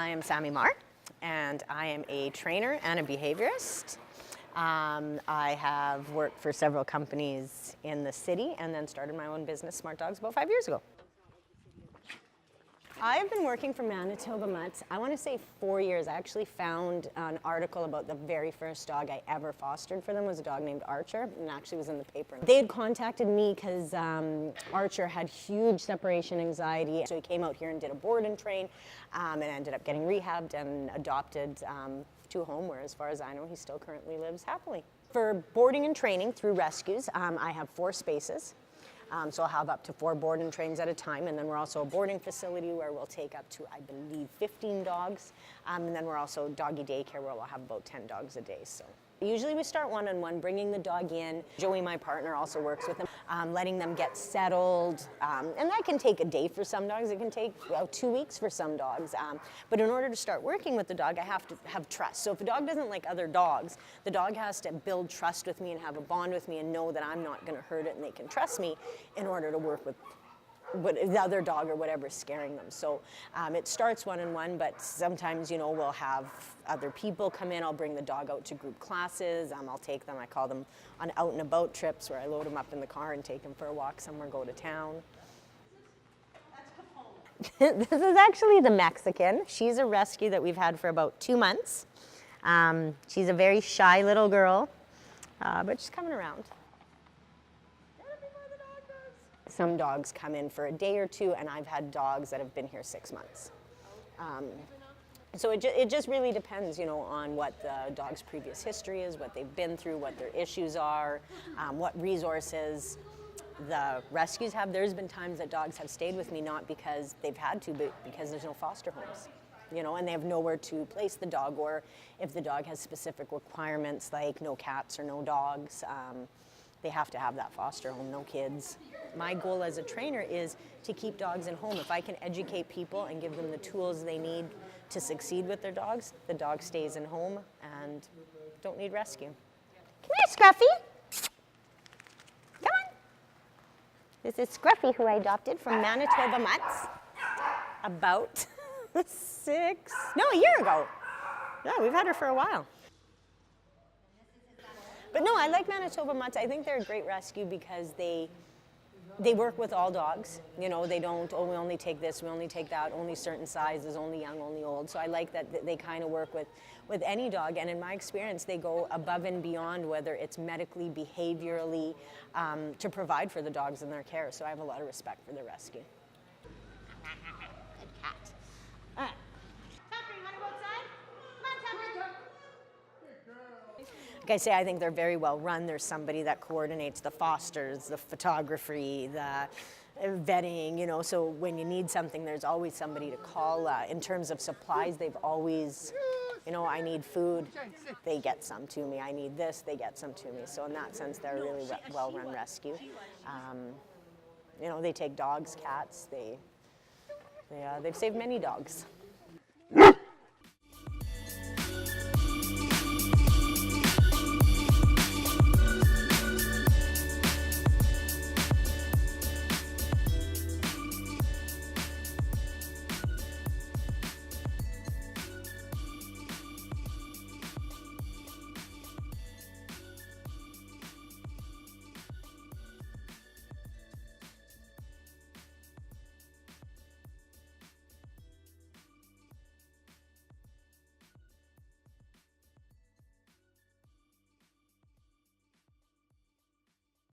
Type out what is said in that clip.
I am Sammy Mar, and I am a trainer and a behaviorist. I have worked for several companies in the city and then started my own business, Smart Dogs, about 5 years ago. I've been working for Manitoba Mutts, I want to say 4 years. I actually found an article about the very first dog I ever fostered for them. It was a dog named Archer, and actually was in the paper. They had contacted me because Archer had huge separation anxiety. So he came out here and did a board and train, and ended up getting rehabbed and adopted to a home where, as far as I know, he still currently lives happily. For boarding and training through rescues, I have 4 spaces. So I'll have up to 4 board and trains at a time, and then we're also a boarding facility where we'll take up to, I believe, 15 dogs, and then we're also doggy daycare where we'll have about 10 dogs a day. So usually we start one-on-one, bringing the dog in. Joey, my partner, also works with them, letting them get settled, and that can take a day for some dogs. It can take 2 weeks for some dogs, but in order to start working with the dog, I have to have trust. So if a dog doesn't like other dogs, the dog has to build trust with me and have a bond with me and know that I'm not going to hurt it and they can trust me in order to work with the other dog or whatever's scaring them. So it starts one-on-one, but sometimes, we'll have other people come in. I'll bring the dog out to group classes. I'll take them, I call them on out and about trips, where I load them up in the car and take them for a walk somewhere, go to town. This is actually the Mexican. She's a rescue that we've had for about 2 months. She's a very shy little girl, but she's coming around. Some dogs come in for a day or 2, and I've had dogs that have been here 6 months. So it just really depends, on what the dog's previous history is, what they've been through, what their issues are, what resources the rescues have. There's been times that dogs have stayed with me not because they've had to, but because there's no foster homes, and they have nowhere to place the dog, or if the dog has specific requirements like no cats or no dogs, they have to have that foster home, no kids. My goal as a trainer is to keep dogs in home. If I can educate people and give them the tools they need to succeed with their dogs, the dog stays in home and don't need rescue. Come here, Scruffy. Come on. This is Scruffy, who I adopted from Manitoba Mutts about a year ago. Yeah, we've had her for a while. But no, I like Manitoba Mutts. I think they're a great rescue because they work with all dogs. They don't, we only take this, we only take that, only certain sizes, only young, only old. So I like that they kind of work with any dog. And in my experience, they go above and beyond, whether it's medically, behaviorally, to provide for the dogs in their care. So I have a lot of respect for the rescue. Good cat. All right. Like I say, I think they're very well run. There's somebody that coordinates the fosters, the photography, the vetting, so when you need something, there's always somebody to call. In terms of supplies, they've always, I need food, they get some to me. I need this, they get some to me. So in that sense, they're a really well-run rescue. They take dogs, cats, they've saved many dogs.